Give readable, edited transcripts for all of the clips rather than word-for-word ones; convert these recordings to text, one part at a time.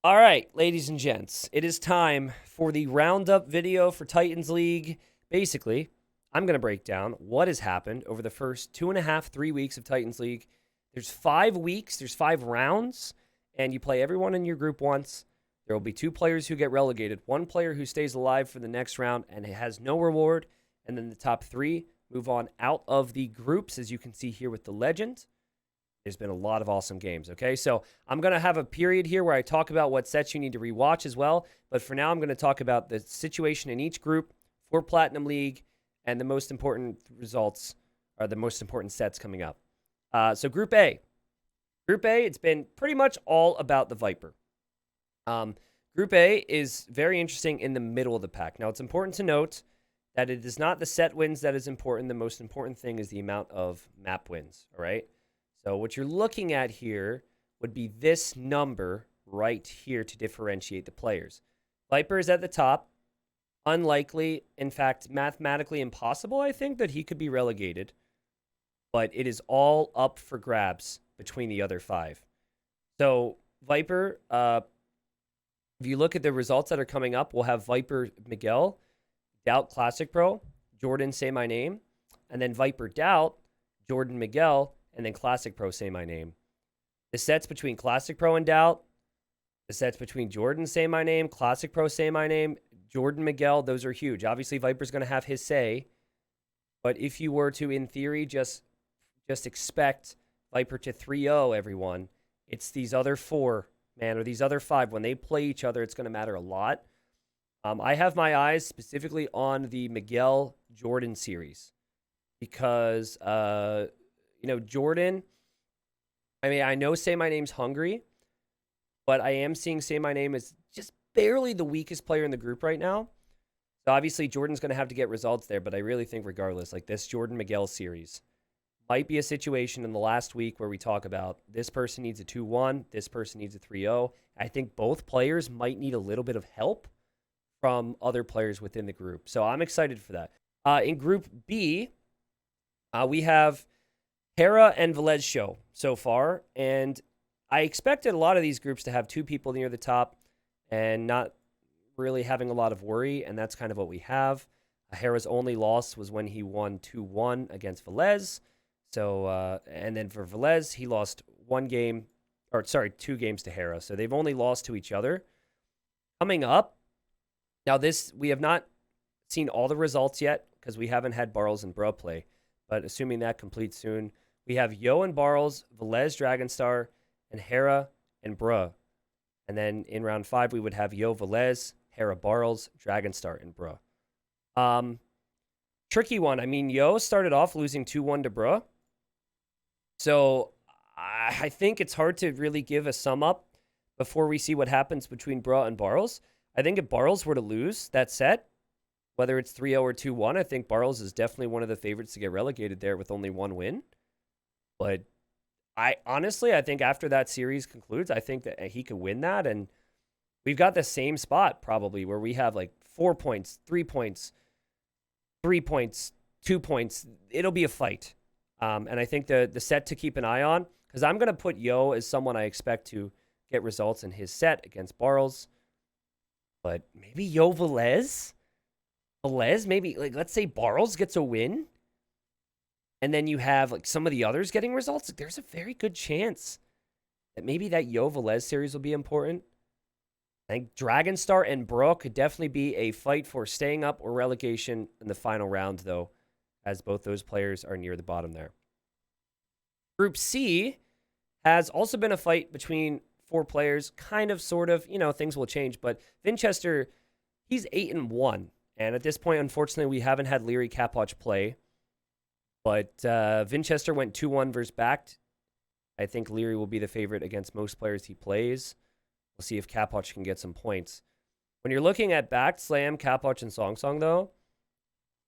All right, ladies and gents, it is time for the roundup video for Titans League. Basically, I'm going to break down what has happened over the first 2.5, 3 weeks of Titans League. There's 5 weeks, there's 5 rounds, and you play everyone in your group once. There will be 2 players who get relegated, 1 player who stays alive for the next round and it has no reward, and then the top 3 move on out of the groups, as you can see here with the legend. There's been a lot of awesome games, okay? So I'm going to have a period here where I talk about what sets you need to rewatch as well. But for now, I'm going to talk about the situation in each group for Platinum League and the most important results are the most important sets coming up. So Group A. Group A, it's been pretty much all about the Viper. Group A is very interesting in the middle of the pack. Now, it's important to note that it is not the set wins that is important. The most important thing is the amount of map wins, all right? So what you're looking at here would be this number right here to differentiate the players. Viper is at the top. Unlikely, in fact, mathematically impossible, I think, that he could be relegated. But it is all up for grabs between the other 5. So Viper, if you look at the results that are coming up, we'll have Viper Miguel, Doubt Classic Pro, Jordan Say My Name, and then Viper Doubt, Jordan Miguel, and then Classic Pro Say My Name. The sets between Classic Pro and Doubt, the sets between Jordan Say My Name, Classic Pro Say My Name, Jordan Miguel, those are huge. Obviously, Viper's going to have his say, but if you were to, in theory, just expect Viper to 3-0 everyone, it's these other 4, man, or these other 5. When they play each other, it's going to matter a lot. I have my eyes specifically on the Miguel Jordan series because Jordan, I mean, I know Say My Name's hungry, but I am seeing Say My Name as just barely the weakest player in the group right now. So obviously, Jordan's going to have to get results there, but I really think regardless, like this Jordan Miguel series might be a situation in the last week where we talk about this person needs a 2-1, this person needs a 3-0. I think both players might need a little bit of help from other players within the group. So I'm excited for that. In Group B, we have Hera and Velez show so far, and I expected a lot of these groups to have 2 people near the top and not really having a lot of worry, and that's kind of what we have. Hera's only loss was when he won 2-1 against Velez. So, and then for Velez, he lost 2 games to Hera. So they've only lost to each other. Coming up, now this, we have not seen all the results yet because we haven't had Barles and Bro play, but assuming that completes soon, we have Yo and Barles, Velez, Dragonstar, and Hera and Bruh. And then in round 5, we would have Yo, Velez, Hera, Barles, Dragonstar, and Bruh. Tricky one. I mean, Yo started off losing 2-1 to Bruh. So I think it's hard to really give a sum up before we see what happens between Bruh and Barles. I think if Barles were to lose that set, whether it's 3-0 or 2-1, I think Barles is definitely one of the favorites to get relegated there with only 1 win. But I think after that series concludes, I think that he could win that. And we've got the same spot probably where we have like 4 points, 3 points, 3 points, 2 points. It'll be a fight. And I think the set to keep an eye on, because I'm going to put Yo as someone I expect to get results in his set against Barles. But maybe Yo Velez? Velez, maybe, like, let's say Barles gets a win, and then you have like some of the others getting results. Like, there's a very good chance that maybe that Yo Velez series will be important. I think Dragonstar and Bro could definitely be a fight for staying up or relegation in the final round, though, as both those players are near the bottom there. Group C has also been a fight between 4 players, kind of, sort of. Things will change, but Winchester, he's 8-1. And at this point, unfortunately, we haven't had Leary Capwatch play. But Winchester went 2-1 versus Backed. I think Leary will be the favorite against most players he plays. We'll see if Capwatch can get some points. When you're looking at Backed, Slam, Capwatch, and Song Song, though,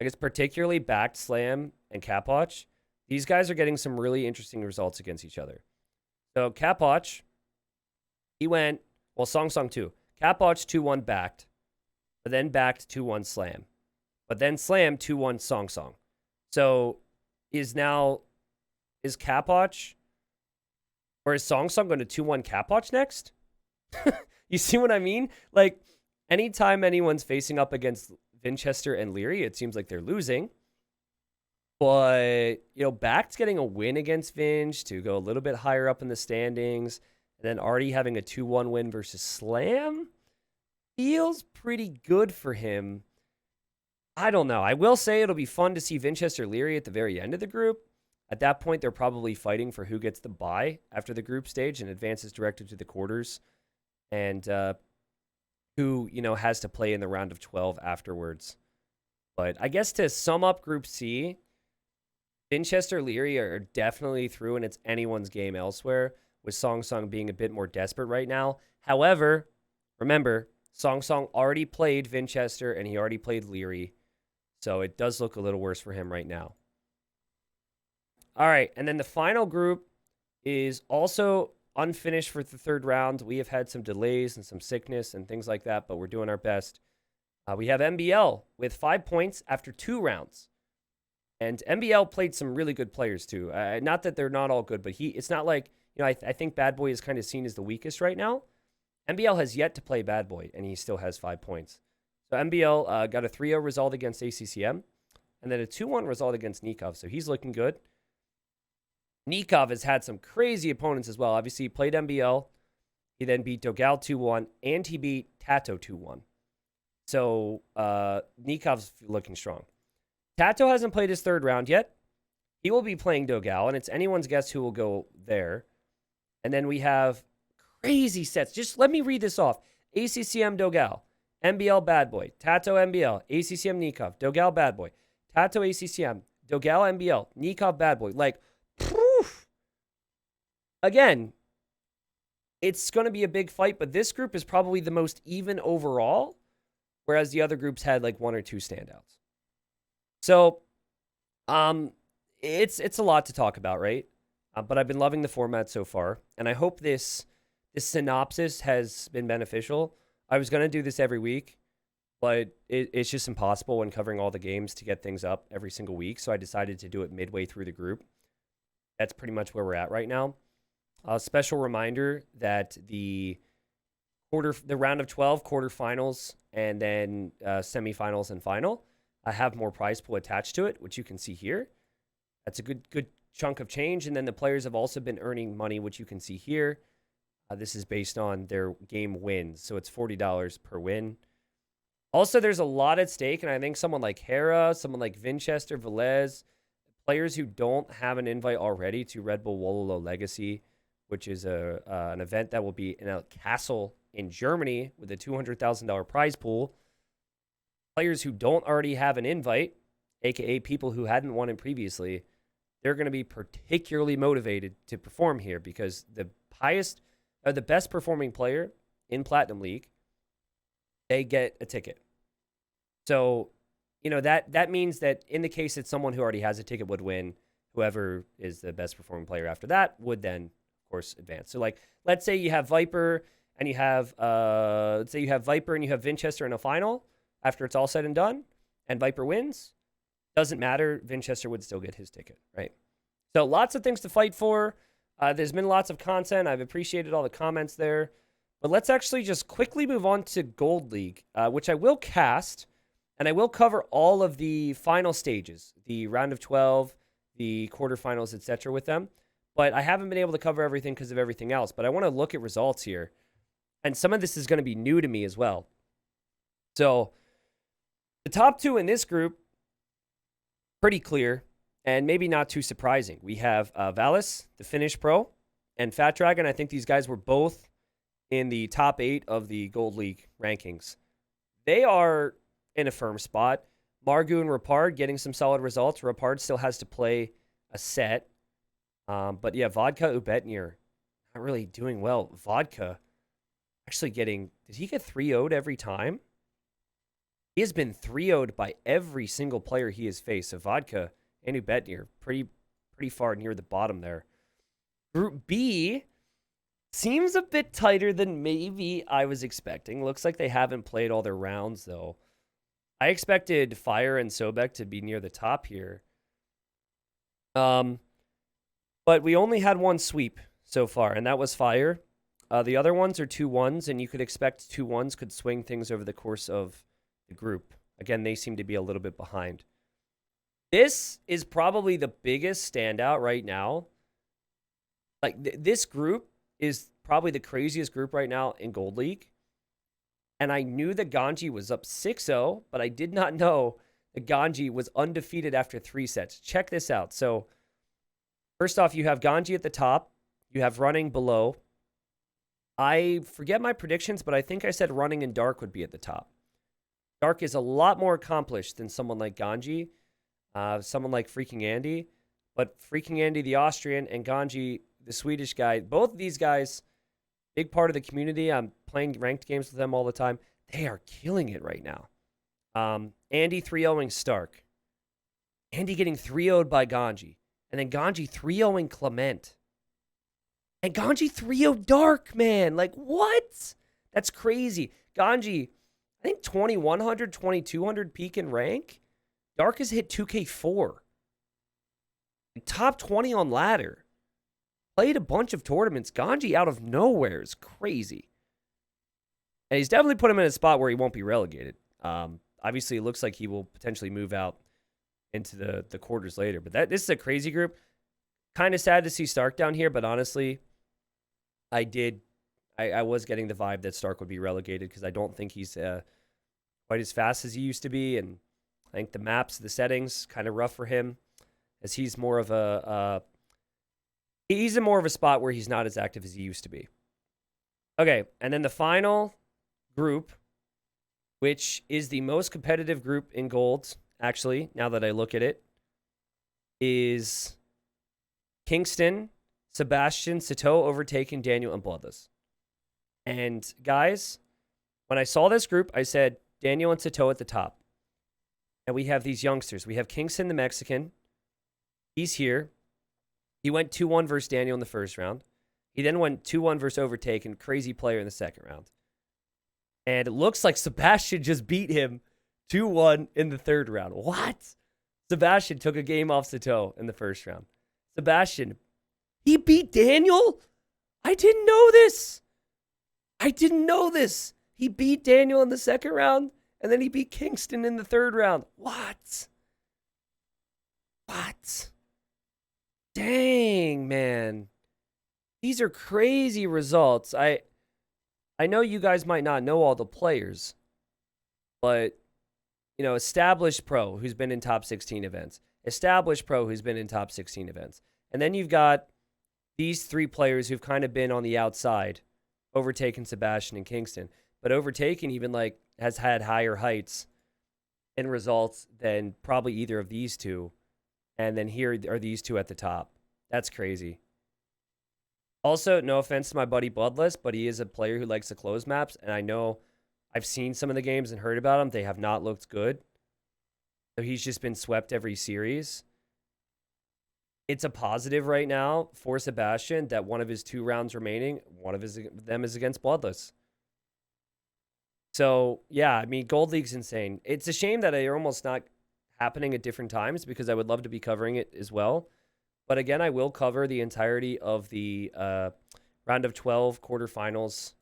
I guess particularly Backed, Slam, and Capwatch, these guys are getting some really interesting results against each other. So Capwatch, he went, well, Song Song too. Capwatch 2-1 Backed, but then Backed 2-1 Slam, but then Slam 2-1 Song Song. So is Capwatch or is Song Song going to 2-1 Capwatch next? You see what I mean? Like, anytime anyone's facing up against Winchester and Leary, it seems like they're losing. But, Back's getting a win against Vinch to go a little bit higher up in the standings. And then already having a 2-1 win versus Slam feels pretty good for him. I don't know. I will say it'll be fun to see Winchester Leary at the very end of the group. At that point, they're probably fighting for who gets the bye after the group stage and advances directly to the quarters. And who, has to play in the round of 12 afterwards. But I guess to sum up Group C, Winchester Leary are definitely through, and it's anyone's game elsewhere, with Song Song being a bit more desperate right now. However, remember, Song Song already played Winchester, and he already played Leary. So it does look a little worse for him right now. All right, and then the final group is also unfinished for the third round. We have had some delays and some sickness and things like that, but we're doing our best. We have MBL with 5 points after 2 rounds. And MBL played some really good players too. Not that they're not all good, but it's not like, I think Bad Boy is kind of seen as the weakest right now. MBL has yet to play Bad Boy, and he still has 5 points. So MBL got a 3-0 result against ACCM, and then a 2-1 result against Nikov. So he's looking good. Nikov has had some crazy opponents as well. Obviously, he played MBL. He then beat Dogal 2-1, and he beat Tato 2-1. So Nikov's looking strong. Tato hasn't played his third round yet. He will be playing Dogal, and it's anyone's guess who will go there. And then we have crazy sets. Just let me read this off. ACCM Dogal, MBL Bad Boy, Tato MBL, ACCM Nikov, Dogal Bad Boy, Tato ACCM, Dogal MBL, Nikov Bad Boy. Like, poof. Again, it's going to be a big fight, but this group is probably the most even overall, whereas the other groups had like 1 or 2 standouts. So, it's a lot to talk about, right? But I've been loving the format so far, and I hope this synopsis has been beneficial. I was going to do this every week, but it's just impossible when covering all the games to get things up every single week, so I decided to do it midway through the group. That's pretty much where we're at right now. A special reminder that the round of 12 quarterfinals and then semifinals and final have more prize pool attached to it, which you can see here. That's a good chunk of change. And then the players have also been earning money, which you can see here. This is based on their game wins. So it's $40 per win. Also, there's a lot at stake. And I think someone like Hera, someone like Winchester, Velez, players who don't have an invite already to Red Bull Wololo Legacy, which is an event that will be in a castle in Germany with a $200,000 prize pool. Players who don't already have an invite, aka people who hadn't won it previously, they're going to be particularly motivated to perform here because the best performing player in Platinum League, they get a ticket. So, that means that in the case that someone who already has a ticket would win, whoever is the best performing player after that would then, of course, advance. So, like, let's say you have Viper and you have Winchester in a final. After it's all said and done, and Viper wins, doesn't matter. Winchester would still get his ticket, right? So lots of things to fight for. There's been lots of content. I've appreciated all the comments there. But let's actually just quickly move on to Gold League, which I will cast, and I will cover all of the final stages, the round of 12, the quarterfinals, etc. with them. But I haven't been able to cover everything because of everything else. But I want to look at results here. And some of this is going to be new to me as well. So the top 2 in this group, pretty clear, and maybe not too surprising. We have Valis, the Finnish pro, and Fat Dragon. I think these guys were both in the top 8 of the Gold League rankings. They are in a firm spot. Margu and Rapard getting some solid results. Rapard still has to play a set. But yeah, Vodka Ubetnir, not really doing well. Vodka actually did he get 3-0'd every time? He has been 3-0'd by every single player he has faced. So Vodka and Ubetnir, pretty far near the bottom there. Group B seems a bit tighter than maybe I was expecting. Looks like they haven't played all their rounds, though. I expected Fire and Sobek to be near the top here. But we only had one sweep so far, and that was Fire. The other ones are 2-1s, and you could expect 2-1s could swing things over the course of the group. Again, they seem to be a little bit behind. This is probably the biggest standout right now. Like, this group is probably the craziest group right now in Gold League. And I knew that Ganji was up 6-0, but I did not know that Ganji was undefeated after 3 sets. Check this out. So, first off, you have Ganji at the top. You have Running below. I forget my predictions, but I think I said Running and Dark would be at the top. Dark is a lot more accomplished than someone like Ganji, someone like Freaking Andy. But Freaking Andy, the Austrian, and Ganji, the Swedish guy, both of these guys, big part of the community. I'm playing ranked games with them all the time. They are killing it right now. Andy 3-0ing Stark. Andy getting 3-0'd by Ganji. And then Ganji 3-0ing Clement. And Ganji 3-0 Dark, man. Like, what? That's crazy. Ganji, I think 2100, 2200 peak in rank. Dark has hit 2K4. Top 20 on ladder. Played a bunch of tournaments. Ganji out of nowhere is crazy. And he's definitely put him in a spot where he won't be relegated. Obviously, it looks like he will potentially move out into the quarters later. But this is a crazy group. Kind of sad to see Stark down here, but honestly, I was getting the vibe that Stark would be relegated because I don't think he's quite as fast as he used to be. And I think the maps, the settings, kind of rough for him as he's more of he's in more of a spot where he's not as active as he used to be. Okay, and then the final group, which is the most competitive group in gold, actually, now that I look at it, is Kingston, Sebastian, Sato, Overtaken, Daniel, and Bloodless. And guys, when I saw this group, I said Daniel and Sato at the top. And we have these youngsters. We have Kingston, the Mexican. He's here. He went 2-1 versus Daniel in the first round. He then went 2-1 versus Overtaken, crazy player in the second round. And it looks like Sebastian just beat him 2-1 in the third round. What? Sebastian took a game off Sato in the first round. Sebastian, he beat Daniel? I didn't know this. He beat Daniel in the second round, and then he beat Kingston in the third round. What? Dang, man. These are crazy results. I know you guys might not know all the players, but, you know, Established Pro, who's been in top 16 events. Established Pro, who's been in top 16 events. And then you've got these 3 players who've kind of been on the outside, Overtaken, Sebastian, and Kingston. But Overtaken even, like, has had higher heights in results than probably either of these two. And then here are these two at the top. That's crazy. Also, no offense to my buddy Bloodless, but he is a player who likes to close maps. And I know I've seen some of the games and heard about them. They have not looked good. So he's just been swept every series. It's a positive right now for Sebastian that one of his 2 rounds remaining, one of them is against Bloodless. So, yeah, I mean, Gold League's insane. It's a shame that they're almost not happening at different times because I would love to be covering it as well. But again, I will cover the entirety of the round of 12 quarterfinals,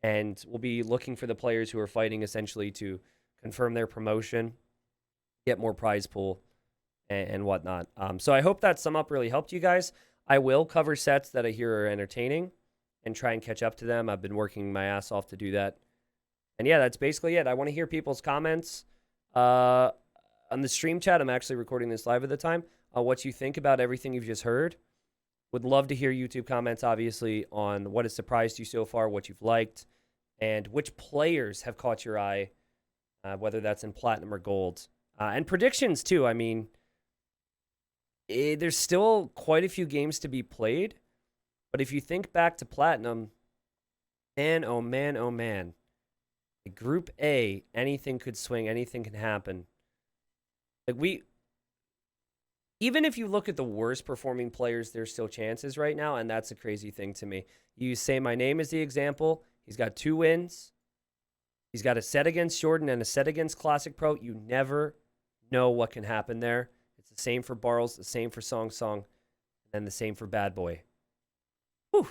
and we'll be looking for the players who are fighting essentially to confirm their promotion, get more prize pool, and whatnot. So I hope that sum up really helped you guys. I will cover sets that I hear are entertaining and try and catch up to them. I've been working my ass off to do that. And yeah, that's basically it. I want to hear people's comments. On the stream chat, I'm actually recording this live at the time. What you think about everything you've just heard. Would love to hear YouTube comments, obviously, on what has surprised you so far, what you've liked, and which players have caught your eye, whether that's in Platinum or Gold. And predictions, too. I mean, there's still quite a few games to be played. But if you think back to Platinum, man, oh man, oh man. Group A, anything could swing, anything can happen. Like even if you look at the worst performing players, there's still chances right now, and that's a crazy thing to me. You say my name as the example. He's got 2 wins. He's got a set against Jordan and a set against Classic Pro. You never know what can happen there. It's the same for Barles, the same for Song, and the same for Bad Boy. Whew.